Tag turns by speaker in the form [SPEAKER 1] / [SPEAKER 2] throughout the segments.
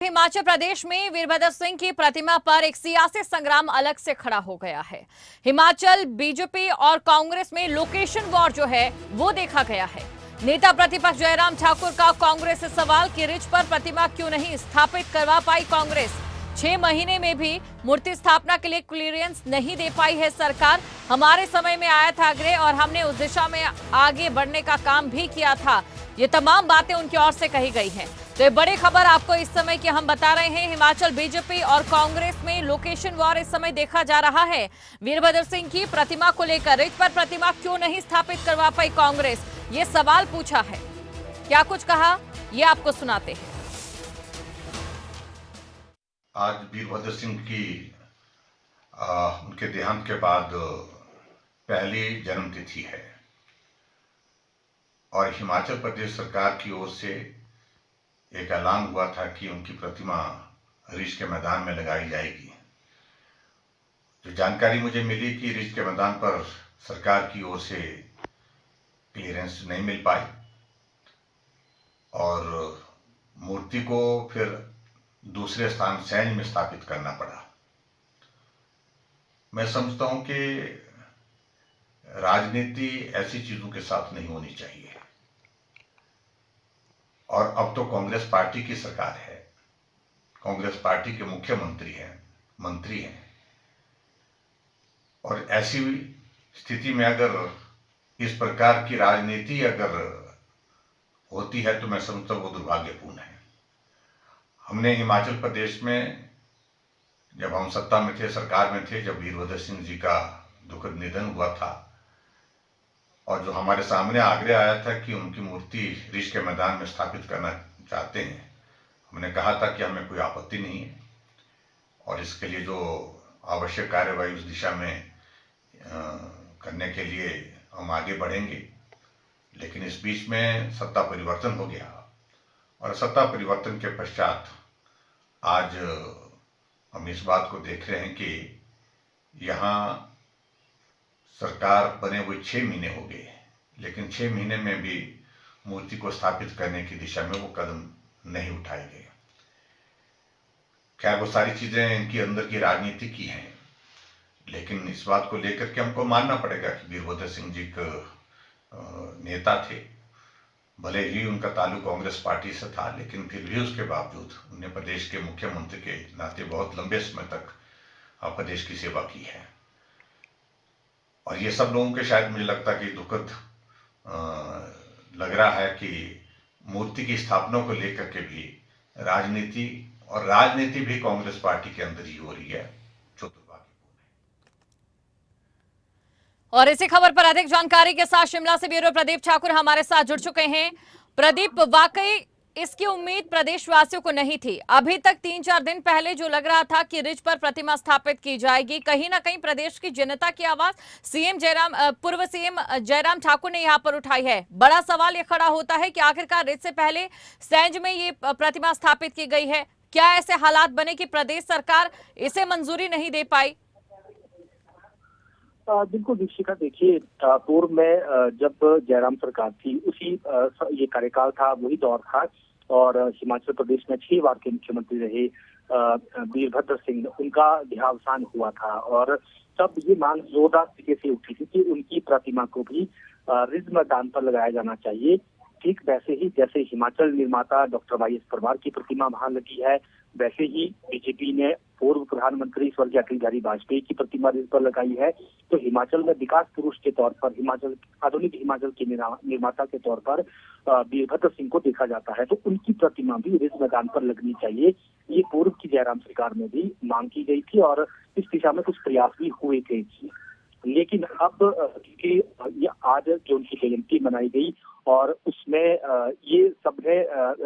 [SPEAKER 1] हिमाचल प्रदेश में वीरभद्र सिंह की प्रतिमा पर एक सियासी संग्राम अलग से खड़ा हो गया है। हिमाचल बीजेपी और कांग्रेस में लोकेशन वॉर जो है वो देखा गया है। नेता प्रतिपक्ष जयराम ठाकुर का कांग्रेस से सवाल कि रिज पर प्रतिमा क्यों नहीं स्थापित करवा पाई कांग्रेस। 6 महीने में भी मूर्ति स्थापना के लिए क्लियरेंस नहीं दे पाई है सरकार। हमारे समय में आया था आग्रह और हमने उस दिशा में आगे बढ़ने का काम भी किया था। ये तमाम बातें उनकी ओर से कही गई हैं। तो ये बड़ी खबर आपको इस समय की हम बता रहे हैं। हिमाचल बीजेपी और कांग्रेस में लोकेशन वॉर इस समय देखा जा रहा है। वीरभद्र सिंह की प्रतिमा को लेकर रिज पर प्रतिमा क्यों नहीं स्थापित करवा पाई कांग्रेस, ये सवाल पूछा है। क्या कुछ कहा ये आपको सुनाते हैं।
[SPEAKER 2] आज वीरभद्र सिंह की उनके देहांत के बाद पहली जन्मतिथि है और हिमाचल प्रदेश सरकार की ओर से एक ऐलान हुआ था कि उनकी प्रतिमा रिज के मैदान में लगाई जाएगी। जो जानकारी मुझे मिली कि रिज के मैदान पर सरकार की ओर से क्लियरेंस नहीं मिल पाई और मूर्ति को फिर दूसरे स्थान सैंज में स्थापित करना पड़ा। मैं समझता हूं कि राजनीति ऐसी चीजों के साथ नहीं होनी चाहिए और अब तो कांग्रेस पार्टी की सरकार है, कांग्रेस पार्टी के मुख्यमंत्री हैं, मंत्री हैं और ऐसी स्थिति में अगर इस प्रकार की राजनीति अगर होती है तो मैं समझता हूं वो दुर्भाग्यपूर्ण है। हमने हिमाचल प्रदेश में जब हम सत्ता में थे, सरकार में थे, जब वीरभद्र सिंह जी का दुखद निधन हुआ था और जो हमारे सामने आग्रह आया था कि उनकी मूर्ति रिज के मैदान में स्थापित करना चाहते हैं, हमने कहा था कि हमें कोई आपत्ति नहीं है और इसके लिए जो आवश्यक कार्यवाही उस दिशा में करने के लिए हम आगे बढ़ेंगे। लेकिन इस बीच में सत्ता परिवर्तन हो गया और सत्ता परिवर्तन के पश्चात आज हम इस बात को देख रहे हैं कि यहाँ सरकार बने हुए 6 महीने हो गए, लेकिन 6 महीने में भी मूर्ति को स्थापित करने की दिशा में वो कदम नहीं उठाए गए। खैर वो सारी चीजें इनकी अंदर की राजनीति की हैं, लेकिन इस बात को लेकर के हमको मानना पड़ेगा कि वीरभद्र सिंह जी एक नेता थे। भले ही उनका ताल्लुक कांग्रेस पार्टी से था, लेकिन फिर भी उसके बावजूद उन्होंने प्रदेश के मुख्यमंत्री के नाते बहुत लंबे समय तक प्रदेश की सेवा की है और ये सब लोगों के शायद मुझे लगता है कि दुखद लग रहा है कि मूर्ति की स्थापना को लेकर के भी राजनीति भी कांग्रेस पार्टी के अंदर ही हो रही है, जो दुर्भाग्यपूर्ण है।
[SPEAKER 1] और इसी खबर पर अधिक जानकारी के साथ शिमला से ब्यूरो प्रदीप ठाकुर हमारे साथ जुड़ चुके हैं। प्रदीप, वाकई इसकी उम्मीद प्रदेशवासियों को नहीं थी। अभी तक 3-4 दिन पहले जो लग रहा था कि रिज पर प्रतिमा स्थापित की जाएगी, कहीं ना कहीं प्रदेश की जनता की आवाज पूर्व सीएम जयराम ठाकुर ने यहां पर उठाई है। बड़ा सवाल ये खड़ा होता है कि आखिरकार रिज से पहले सैंज में ये प्रतिमा स्थापित की गई है। क्या ऐसे हालात बने कि प्रदेश सरकार इसे मंजूरी नहीं दे पाई?
[SPEAKER 3] बिल्कुल दीक्षिका, देखिए पूर्व में जब जयराम सरकार थी उसी ये कार्यकाल था, वही दौर था और हिमाचल प्रदेश में 6 बार के मुख्यमंत्री रहे वीरभद्र सिंह, उनका देहावसान हुआ था और तब ये मांग जोरदार तरीके से उठी थी कि उनकी प्रतिमा को भी रिज मैदान पर लगाया जाना चाहिए। ठीक वैसे ही जैसे हिमाचल निर्माता डॉक्टर वाई एस परमार की प्रतिमा वहां लगी है, वैसे ही बीजेपी ने पूर्व प्रधानमंत्री स्वर्गीय अटल बिहारी वाजपेयी की प्रतिमा रिज पर लगाई है। तो हिमाचल में विकास पुरुष के तौर पर, आधुनिक हिमाचल के निर्माता के तौर पर वीरभद्र सिंह को देखा जाता है, तो उनकी प्रतिमा भी रिज मैदान पर लगनी चाहिए। ये पूर्व की जयराम सरकार में भी मांग की गई थी और इस दिशा में कुछ प्रयास भी हुए थे। लेकिन अब क्योंकि ये आज जो उनकी जयंती मनाई गई और उसमें ये सबने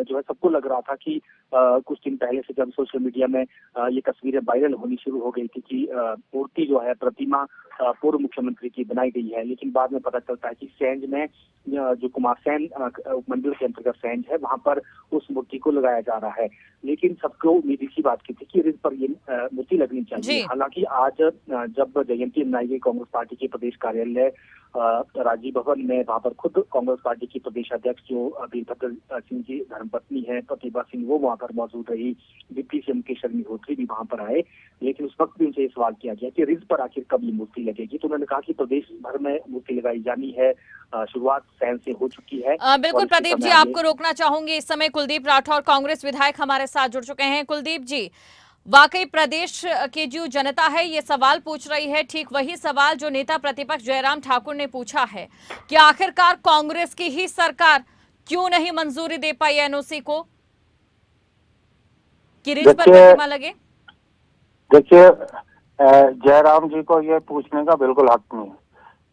[SPEAKER 3] जो है सबको लग रहा था कि कुछ दिन पहले से जब सोशल मीडिया में ये तस्वीरें वायरल होनी शुरू हो गई थी कि मूर्ति जो है, प्रतिमा पूर्व मुख्यमंत्री की बनाई गई है, लेकिन बाद में पता चलता है कि सैंज में जो कुमारसैन उपमंडल के अंतर्गत सैंज है, वहां पर उस मूर्ति को लगाया जा रहा है। लेकिन सबको उम्मीद इसी बात की थी कि रिज पर ये मूर्ति लगनी चाहिए। हालांकि आज जब जयंती मनाई गई कांग्रेस पार्टी के प्रदेश कार्यालय राजीव भवन में, वहां पर खुद कांग्रेस पार्टी पार्टी की प्रदेश अध्यक्ष जो वीरभद्र सिंह जी धर्मपत्नी है प्रतिभा सिंह, वो वहां पर मौजूद रही। डिप्टी सीएम केशव अग्निहोत्री भी वहां पर आए, लेकिन उस वक्त भी उनसे सवाल किया गया कि रिज पर आखिर कब ये मूर्ति लगेगी। तो उन्होंने कहा कि प्रदेश भर में मूर्ति लगाई जानी है, शुरुआत सैन से हो चुकी है।
[SPEAKER 1] बिल्कुल प्रदीप जी, आपको रोकना चाहूंगी। इस समय कुलदीप राठौर कांग्रेस विधायक हमारे साथ जुड़ चुके हैं। कुलदीप जी, वाकई प्रदेश की जो जनता है ये सवाल पूछ रही है, ठीक वही सवाल जो नेता प्रतिपक्ष जयराम ठाकुर ने पूछा है कि आखिरकार कांग्रेस की ही सरकार क्यों नहीं मंजूरी दे पाई एनओसी को कि रिज पर प्रतिमा लगे।
[SPEAKER 4] देखिए, जयराम जी को ये पूछने का बिल्कुल हक नहीं है।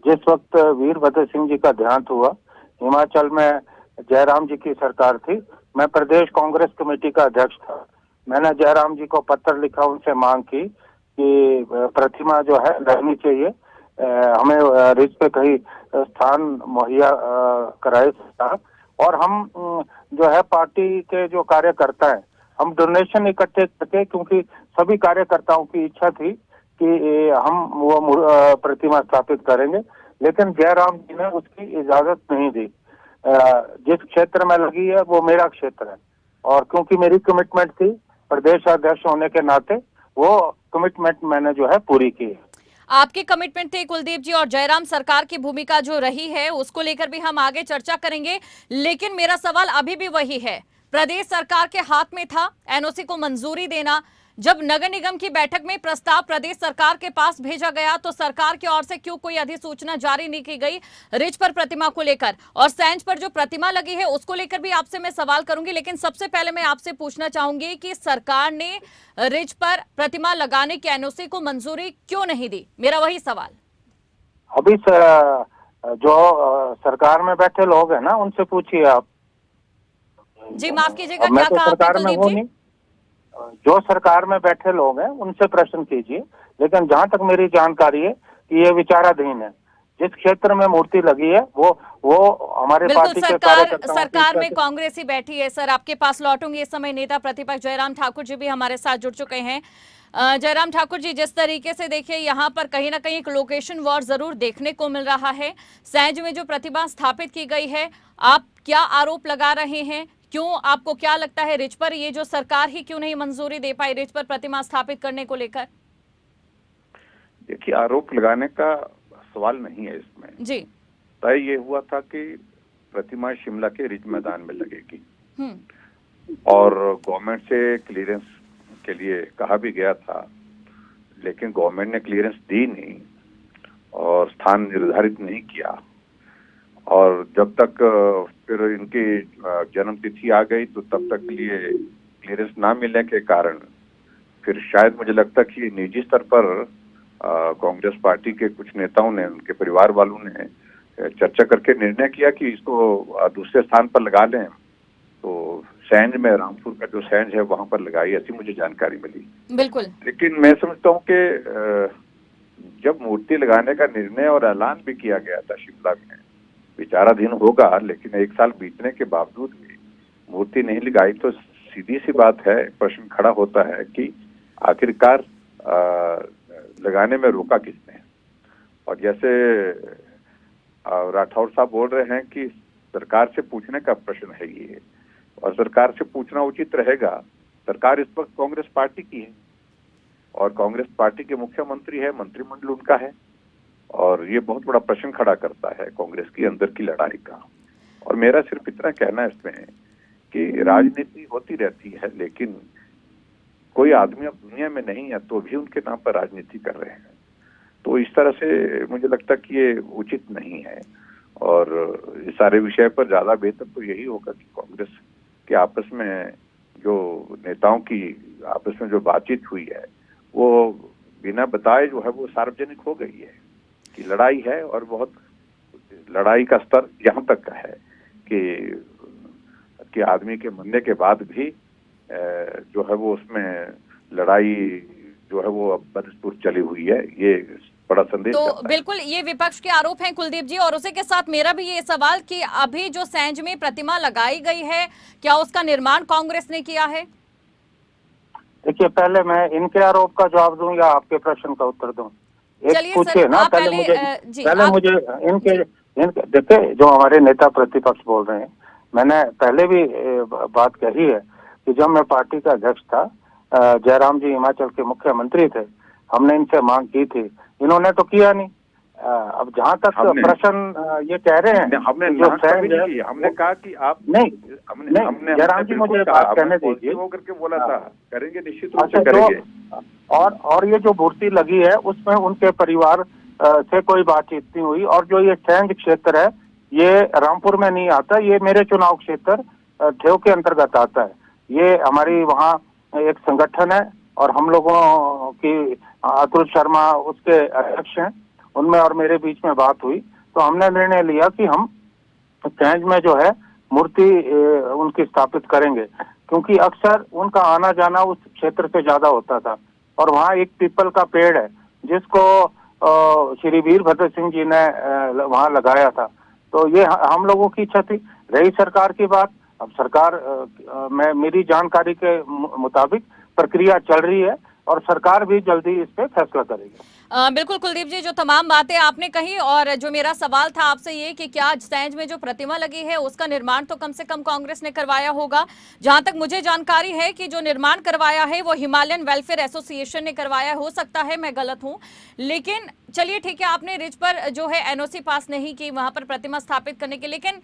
[SPEAKER 4] जिस वक्त वीरभद्र सिंह जी का देहांत हुआ, हिमाचल में जयराम जी की सरकार थी, मैं प्रदेश कांग्रेस कमेटी का अध्यक्ष था। मैंने जयराम जी को पत्र लिखा, उनसे मांग की कि प्रतिमा जो है लगनी चाहिए, हमें रिज पे कहीं स्थान मुहैया कराए। और हम जो है पार्टी के जो कार्यकर्ता हैं, हम डोनेशन इकट्ठे करके, क्योंकि सभी कार्यकर्ताओं की इच्छा थी कि हम वो प्रतिमा स्थापित करेंगे, लेकिन जयराम जी ने उसकी इजाजत नहीं दी। जिस क्षेत्र में लगी है वो मेरा क्षेत्र है, और क्योंकि मेरी कमिटमेंट थी प्रदेश अध्यक्ष होने के नाते, वो कमिटमेंट मैंने जो है पूरी की है।
[SPEAKER 1] आपकी कमिटमेंट थी कुलदीप जी, और जयराम सरकार की भूमिका जो रही है उसको लेकर भी हम आगे चर्चा करेंगे। लेकिन मेरा सवाल अभी भी वही है, प्रदेश सरकार के हाथ में था एनओसी को मंजूरी देना। जब नगर निगम की बैठक में प्रस्ताव प्रदेश सरकार के पास भेजा गया तो सरकार की ओर से क्यों कोई अधिसूचना जारी नहीं की गई रिज पर प्रतिमा को लेकर, और सैंज पर जो प्रतिमा लगी है उसको लेकर भी आपसे मैं सवाल करूंगी। लेकिन सबसे पहले मैं आपसे पूछना चाहूंगी कि सरकार ने रिज पर प्रतिमा लगाने की एनओसी को मंजूरी क्यों नहीं दी, मेरा वही सवाल।
[SPEAKER 4] अभी जो सरकार में बैठे लोग हैं ना, उनसे पूछिए आप।
[SPEAKER 1] जी माफ कीजिएगा,
[SPEAKER 4] मैं
[SPEAKER 1] क्या
[SPEAKER 4] तो
[SPEAKER 1] कहा आपने
[SPEAKER 4] सरकार में
[SPEAKER 1] कुलदीप जी?
[SPEAKER 4] नहीं, जो सरकार में बैठे लोग हैं उनसे प्रश्न कीजिए। लेकिन जहां तक मेरी जानकारी है कि ये विचाराधीन है। जिस क्षेत्र में मूर्ति लगी है वो हमारे पार्टी के कार्यकर्ताओं
[SPEAKER 1] सरकार में कांग्रेस ही बैठी है। सर, आपके पास लौटूंगी। इस समय नेता प्रतिपक्ष जयराम ठाकुर जी भी हमारे साथ जुड़ चुके हैं। जयराम ठाकुर जी, जिस तरीके से देखिए यहाँ पर कहीं ना कहीं एक लोकेशन वॉर जरूर देखने को मिल रहा है। सैंज में जो प्रतिमा स्थापित की गई है, आप क्या आरोप लगा रहे हैं? क्यों, आपको क्या लगता है रिज पर ये जो सरकार ही क्यों नहीं मंजूरी दे पाई रिज पर प्रतिमा स्थापित करने को लेकर?
[SPEAKER 5] देखिए, आरोप लगाने का सवाल नहीं है इसमें
[SPEAKER 1] जी।
[SPEAKER 5] तय ये हुआ था कि प्रतिमा शिमला के रिज मैदान में लगेगी, और गवर्नमेंट से क्लियरेंस के लिए कहा भी गया था, लेकिन गवर्नमेंट ने क्लियरेंस दी नहीं और स्थान निर्धारित नहीं किया। और जब तक फिर इनकी जन्म तिथि आ गई तो तब तक के लिए क्लियरेंस ना मिलने के कारण फिर शायद मुझे लगता कि निजी स्तर पर कांग्रेस पार्टी के कुछ नेताओं ने, उनके परिवार वालों ने चर्चा करके निर्णय किया कि इसको दूसरे स्थान पर लगा लें। तो सैंज में, रामपुर का जो सैंज है वहां पर लगाई, ऐसी मुझे जानकारी मिली।
[SPEAKER 1] बिल्कुल।
[SPEAKER 5] लेकिन मैं समझता हूँ कि जब मूर्ति लगाने का निर्णय और ऐलान भी किया गया था शिमला में, विचाराधीन होगा, लेकिन 1 साल बीतने के बावजूद भी मूर्ति नहीं लगाई, तो सीधी सी बात है, प्रश्न खड़ा होता है कि आखिरकार लगाने में रोका किसने। और जैसे राठौर साहब बोल रहे हैं कि सरकार से पूछने का प्रश्न है ये, और सरकार से पूछना उचित रहेगा। सरकार इस वक्त कांग्रेस पार्टी की है, और कांग्रेस पार्टी के मुख्यमंत्री है, मंत्रिमंडल उनका है, और ये बहुत बड़ा प्रश्न खड़ा करता है कांग्रेस की अंदर की लड़ाई का। और मेरा सिर्फ इतना कहना है इसमें कि राजनीति होती रहती है, लेकिन कोई आदमी अब दुनिया में नहीं है तो भी उनके नाम पर राजनीति कर रहे हैं। तो इस तरह से मुझे लगता कि ये उचित नहीं है। और इस सारे विषय पर ज्यादा बेहतर तो यही होगा कि कांग्रेस के आपस में जो नेताओं की आपस में जो बातचीत हुई है वो बिना बताए जो है वो सार्वजनिक हो गई है कि लड़ाई है, और बहुत लड़ाई का स्तर यहाँ तक का है कि आदमी के मरने के बाद भी जो है वो उसमें लड़ाई जो है वो अब बदस्तूर चली हुई है। ये बड़ा संदेश
[SPEAKER 1] तो बिल्कुल ये विपक्ष के आरोप हैं कुलदीप जी, और उसी के साथ मेरा भी ये सवाल कि अभी जो सैंज में प्रतिमा लगाई गई है, क्या उसका निर्माण कांग्रेस ने किया है?
[SPEAKER 4] देखिए, पहले मैं इनके आरोप का जवाब दूं या आपके प्रश्न का उत्तर दूं?
[SPEAKER 1] चलिए सर,
[SPEAKER 4] ना,
[SPEAKER 1] पहले
[SPEAKER 4] मुझे इनके देखिए, जो हमारे नेता प्रतिपक्ष बोल रहे हैं, मैंने पहले भी बात कही है कि जब मैं पार्टी का अध्यक्ष था, जयराम जी हिमाचल के मुख्यमंत्री थे, हमने इनसे मांग की थी, इन्होंने तो किया नहीं। अब जहां तक प्रश्न ये कह रहे हैं,
[SPEAKER 5] हमने
[SPEAKER 4] जो
[SPEAKER 5] कभी नहीं की, हमने कहा कि आप
[SPEAKER 4] नहीं,
[SPEAKER 5] हमने
[SPEAKER 4] जयराम जी मुझे बात कहने दीजिए,
[SPEAKER 5] होकर के बोला था करेंगे, निश्चित रूप
[SPEAKER 4] अच्छा,
[SPEAKER 5] से करेंगे।
[SPEAKER 4] और ये जो मूर्ति लगी है उसमें उनके परिवार से कोई बातचीत नहीं हुई, और जो ये सैंज क्षेत्र है ये रामपुर में नहीं आता, ये मेरे चुनाव क्षेत्र ठेव के अंतर्गत आता है। ये हमारी वहाँ एक संगठन है और हम लोगों की अतुल शर्मा उसके अध्यक्ष हैं, उनमें और मेरे बीच में बात हुई, तो हमने निर्णय लिया कि हम सैंज में जो है मूर्ति उनकी स्थापित करेंगे, क्योंकि अक्सर उनका आना जाना उस क्षेत्र से ज्यादा होता था। और वहाँ एक पीपल का पेड़ है जिसको श्री वीरभद्र सिंह जी ने वहाँ लगाया था। तो ये हम लोगों की इच्छा थी। रही सरकार की बात, अब सरकार में मेरी जानकारी के मुताबिक प्रक्रिया चल रही है और सरकार भी जल्दी इस पे फैसला करेगी।
[SPEAKER 1] बिल्कुल कुलदीप जी, जो तमाम बातें आपने कही, और जो मेरा सवाल था आपसे ये कि क्या सैंज में जो प्रतिमा लगी है उसका निर्माण तो कम से कम कांग्रेस ने करवाया होगा। जहां तक मुझे जानकारी है कि जो निर्माण करवाया है वो हिमालयन वेलफेयर एसोसिएशन ने करवाया, हो सकता है मैं गलत हूं, लेकिन चलिए ठीक है, आपने रिज पर जो है एनओसी पास नहीं की वहां पर प्रतिमा स्थापित करने की, लेकिन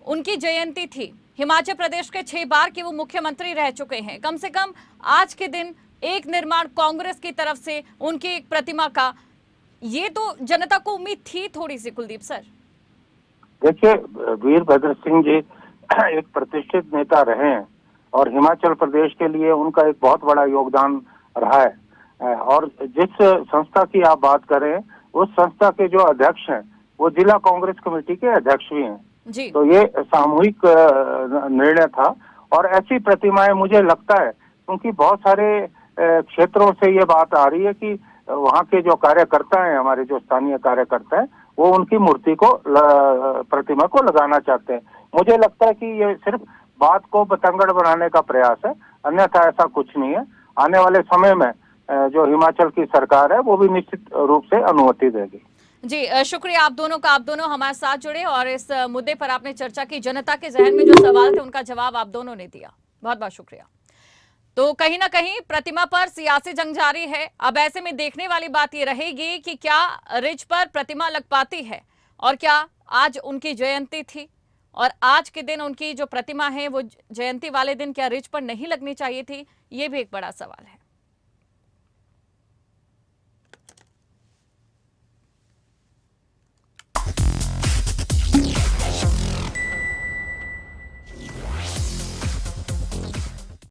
[SPEAKER 1] उनकी जयंती थी। हिमाचल प्रदेश के 6 बार के वो मुख्यमंत्री रह चुके हैं, कम से कम आज के दिन एक निर्माण कांग्रेस की तरफ से उनकी एक प्रतिमा का, ये तो जनता को उम्मीद थी थोड़ी सी। कुलदीप सर,
[SPEAKER 4] देखिए, वीरभद्र सिंह जी एक प्रतिष्ठित नेता रहे हैं और हिमाचल प्रदेश के लिए उनका एक बहुत बड़ा योगदान रहा है। और जिस संस्था की आप बात करें, उस संस्था के जो अध्यक्ष हैं वो जिला कांग्रेस कमेटी के अध्यक्ष भी हैं
[SPEAKER 1] जी।
[SPEAKER 4] तो ये सामूहिक निर्णय था। और ऐसी प्रतिमाएं मुझे लगता है, क्योंकि बहुत सारे क्षेत्रों से ये बात आ रही है कि वहाँ के जो कार्यकर्ता हैं, हमारे जो स्थानीय कार्यकर्ता हैं, वो उनकी मूर्ति को प्रतिमा को लगाना चाहते हैं। मुझे लगता है कि ये सिर्फ बात को बतंगड़ बनाने का प्रयास है, अन्यथा ऐसा कुछ नहीं है। आने वाले समय में जो हिमाचल की सरकार है वो भी निश्चित रूप से अनुमति देगी।
[SPEAKER 1] जी, शुक्रिया आप दोनों का, आप दोनों हमारे साथ जुड़े और इस मुद्दे पर आपने चर्चा की। जनता के जहन में जो सवाल थे उनका जवाब आप दोनों ने दिया, बहुत बहुत शुक्रिया। तो कहीं ना कहीं प्रतिमा पर सियासी जंग जारी है। अब ऐसे में देखने वाली बात ये रहेगी कि क्या रिज पर प्रतिमा लग पाती है, और क्या आज उनकी जयंती थी और आज के दिन उनकी जो प्रतिमा है वो जयंती वाले दिन क्या रिज पर नहीं लगनी चाहिए थी, ये भी एक बड़ा सवाल है।